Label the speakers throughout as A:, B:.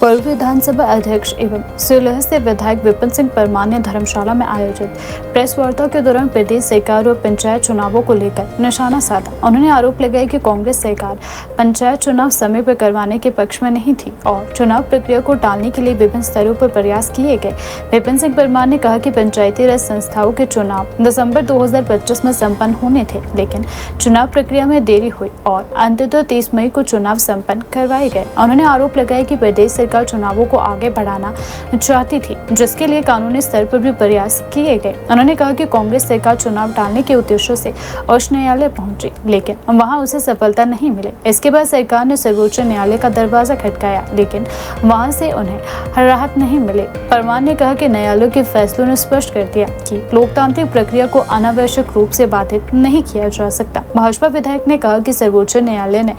A: पूर्व विधानसभा अध्यक्ष एवं सिलहट से विधायक विपिन सिंह परमार ने धर्मशाला में आयोजित प्रेस वार्ता के दौरान प्रदेश सरकार और पंचायत चुनावों को लेकर निशाना साधा। उन्होंने आरोप लगाया कि कांग्रेस सरकार पंचायत चुनाव समय पर करवाने के पक्ष में नहीं थी और चुनाव प्रक्रिया को टालने के लिए विभिन्न स्तरों पर प्रयास किए गए। विपिन सिंह परमार ने कहा कि पंचायती राज संस्थाओं के चुनाव दिसंबर 2025 में संपन्न होने थे, लेकिन चुनाव प्रक्रिया में देरी हुई और अंततः 30 मई को चुनाव संपन्न करवाए गए। उन्होंने आरोप लगाया कि प्रदेश सरकार चुनावों को आगे बढ़ाना चाहती थी, जिसके लिए कानूनी स्तर पर भी प्रयास किए गए। उन्होंने कहा कि कांग्रेस सरकार चुनाव टालने के उद्देश्य से उच्च न्यायालय पहुंची, लेकिन वहां उसे सफलता नहीं मिली। इसके बाद सरकार ने सर्वोच्च न्यायालय का दरवाजा खटकाया, लेकिन वहां से उन्हें राहत नहीं मिली। परमार ने कहा कि न्यायालय के फैसलों ने स्पष्ट कर दिया कि लोकतांत्रिक प्रक्रिया को अनावश्यक रूप से बाधित नहीं किया जा सकता। भाजपा विधायक ने कहा कि सर्वोच्च न्यायालय ने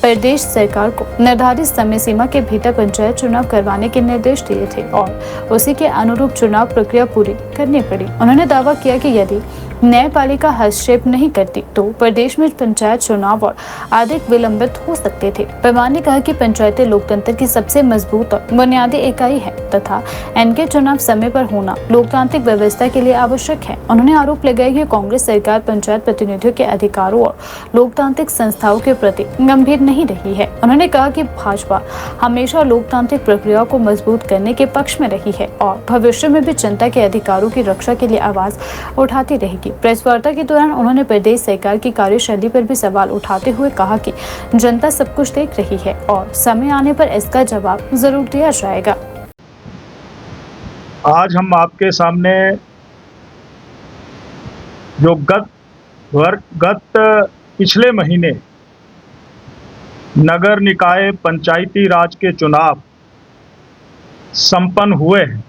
A: प्रदेश सरकार को निर्धारित समय सीमा के भीतर पंचायत चुनाव करवाने के निर्देश दिए थे और उसी के अनुरूप चुनाव प्रक्रिया पूरी करनी पड़ी। उन्होंने दावा किया कि यदि न्यायपालिका हस्तक्षेप नहीं करती तो प्रदेश में पंचायत चुनाव और अधिक विलंबित हो सकते थे। परमार ने कहा कि पंचायतें लोकतंत्र की सबसे मजबूत और बुनियादी इकाई है तथा इनके चुनाव समय पर होना लोकतांत्रिक व्यवस्था के लिए आवश्यक है। उन्होंने आरोप लगाया कि कांग्रेस सरकार पंचायत प्रतिनिधियों के अधिकारों और लोकतांत्रिक संस्थाओं के प्रति गंभीर नहीं रही है। उन्होंने कहा कि भाजपा हमेशा लोकतांत्रिक प्रक्रिया को मजबूत करने के पक्ष में रही है और भविष्य में भी जनता के अधिकारों की रक्षा के लिए आवाज उठाती रहेगी। प्रेस वार्ता के दौरान उन्होंने प्रदेश सरकार की कार्यशैली पर भी सवाल उठाते हुए कहा कि जनता सब कुछ देख रही है और समय आने पर इसका जवाब जरूर दिया जाएगा।
B: आज हम आपके सामने जो गत पिछले महीने नगर निकाय पंचायती राज के चुनाव संपन्न हुए हैं,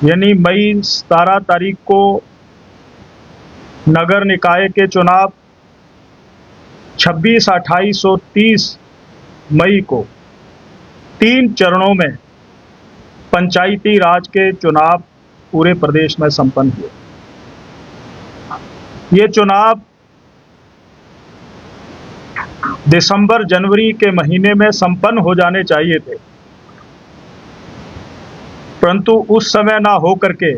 B: यानी मई 17 तारीख को नगर निकाय के चुनाव, 26, 28 और 30 मई को 3 चरणों में पंचायती राज के चुनाव पूरे प्रदेश में संपन्न हुए। ये चुनाव दिसंबर जनवरी के महीने में संपन्न हो जाने चाहिए थे, परंतु उस समय ना हो करके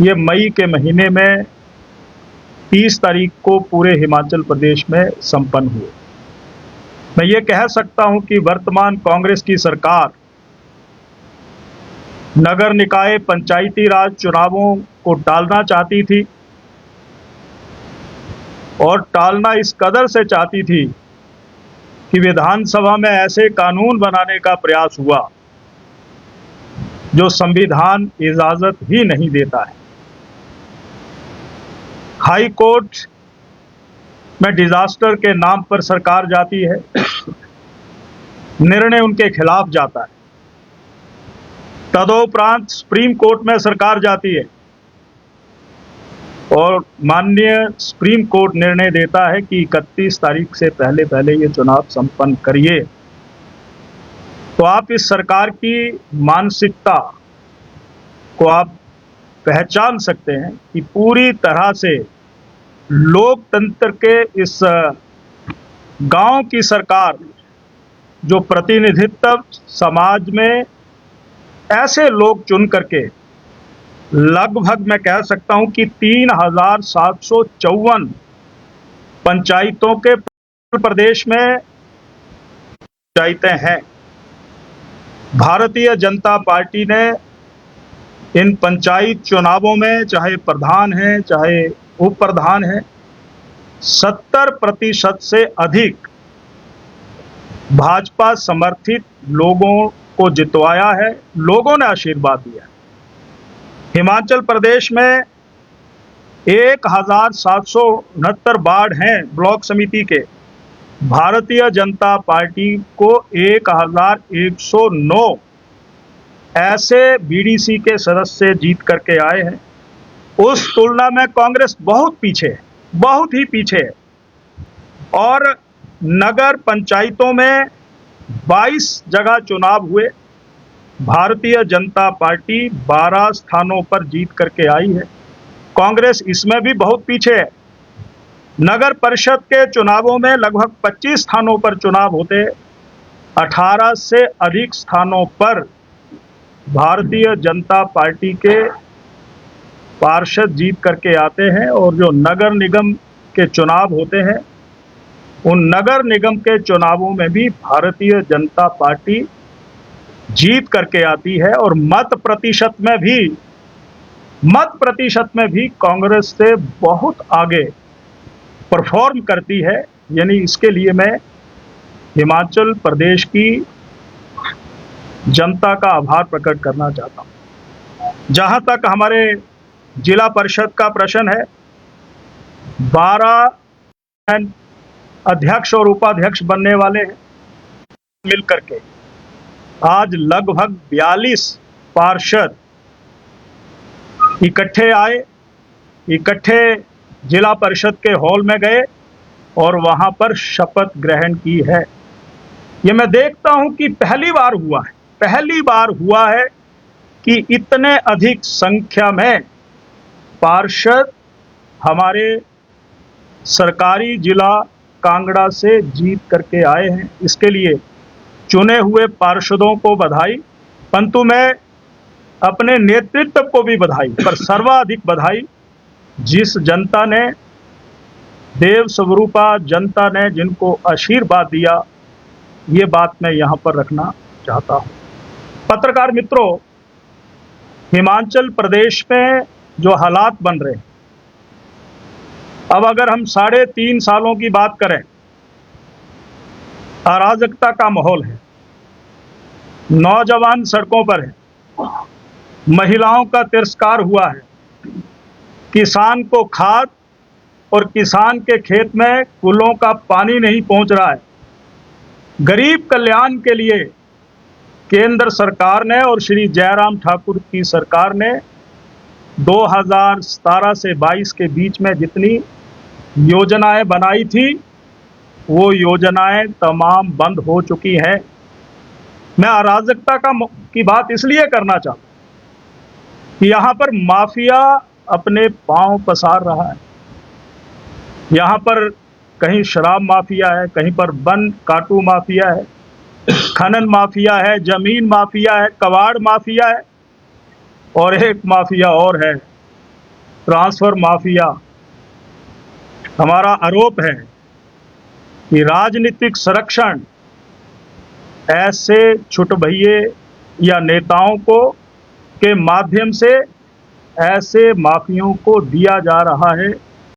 B: ये मई के महीने में 30 तारीख को पूरे हिमाचल प्रदेश में संपन्न हुए। मैं ये कह सकता हूं कि वर्तमान कांग्रेस की सरकार नगर निकाय पंचायती राज चुनावों को टालना चाहती थी और टालना इस कदर से चाहती थी कि विधानसभा में ऐसे कानून बनाने का प्रयास हुआ जो संविधान इजाजत ही नहीं देता है। हाई कोर्ट में डिजास्टर के नाम पर सरकार जाती है, निर्णय उनके खिलाफ जाता है। तदोपरांत सुप्रीम कोर्ट में सरकार जाती है और माननीय सुप्रीम कोर्ट निर्णय देता है कि 31 तारीख से पहले ये चुनाव संपन्न करिए। तो आप इस सरकार की मानसिकता को आप पहचान सकते हैं कि पूरी तरह से लोकतंत्र के इस गांव की सरकार जो प्रतिनिधित्व समाज में ऐसे लोग चुन करके लगभग मैं कह सकता हूं कि 3754 पंचायतों के प्रदेश में पंचायतें हैं। भारतीय जनता पार्टी ने इन पंचायत चुनावों में चाहे प्रधान हैं चाहे उप प्रधान हैं 70% से अधिक भाजपा समर्थित लोगों को जितवाया है, लोगों ने आशीर्वाद दिया। हिमाचल प्रदेश में 1769 वार्ड हैं ब्लॉक समिति के, भारतीय जनता पार्टी को 1109 ऐसे बीडीसी के सदस्य जीत करके आए हैं। उस तुलना में कांग्रेस बहुत पीछे है, बहुत ही पीछे है। और नगर पंचायतों में 22 जगह चुनाव हुए, भारतीय जनता पार्टी 12 स्थानों पर जीत करके आई है। कांग्रेस इसमें भी बहुत पीछे है। नगर परिषद के चुनावों में लगभग 25 स्थानों पर चुनाव होते, 18 से अधिक स्थानों पर भारतीय जनता पार्टी के पार्षद जीत करके आते हैं और जो नगर निगम के चुनाव होते हैं उन नगर निगम के चुनावों में भी भारतीय जनता पार्टी जीत करके आती है और मत प्रतिशत में भी कांग्रेस से बहुत आगे परफॉर्म करती है। यानी इसके लिए मैं हिमाचल प्रदेश की जनता का आभार प्रकट करना चाहता हूं। जहां तक हमारे जिला परिषद का प्रश्न है, 12 अध्यक्ष और उपाध्यक्ष बनने वाले हैं मिलकर के आज लगभग 42 पार्षद इकट्ठे जिला परिषद के हॉल में गए और वहां पर शपथ ग्रहण की है। ये मैं देखता हूं कि पहली बार हुआ है कि इतने अधिक संख्या में पार्षद हमारे सरकारी जिला कांगड़ा से जीत करके आए हैं। इसके लिए चुने हुए पार्षदों को बधाई, परंतु मैं अपने नेतृत्व को भी बधाई, पर सर्वाधिक बधाई जिस जनता ने, देव स्वरूपा जनता ने जिनको आशीर्वाद दिया, ये बात मैं यहाँ पर रखना चाहता हूँ। पत्रकार मित्रों, हिमाचल प्रदेश में जो हालात बन रहे हैं, अब अगर हम 3.5 सालों की बात करें, अराजकता का माहौल है, नौजवान सड़कों पर है, महिलाओं का तिरस्कार हुआ है, किसान को खाद और किसान के खेत में कुलों का पानी नहीं पहुंच रहा है। गरीब कल्याण के लिए केंद्र सरकार ने और श्री जयराम ठाकुर की सरकार ने 2017 से 22 के बीच में जितनी योजनाएं बनाई थी, वो योजनाएं तमाम बंद हो चुकी हैं। मैं अराजकता की बात इसलिए करना चाहता हूं कि यहाँ पर माफिया अपने पांव पसार रहा है। यहाँ पर कहीं शराब माफिया है, कहीं पर वन काटू माफिया है, खनन माफिया है, जमीन माफिया है, कबाड़ माफिया है, और एक माफिया और है, ट्रांसफर माफिया। हमारा आरोप है कि राजनीतिक संरक्षण ऐसे छुटभइये या नेताओं के माध्यम से ऐसे माफियों को दिया जा रहा है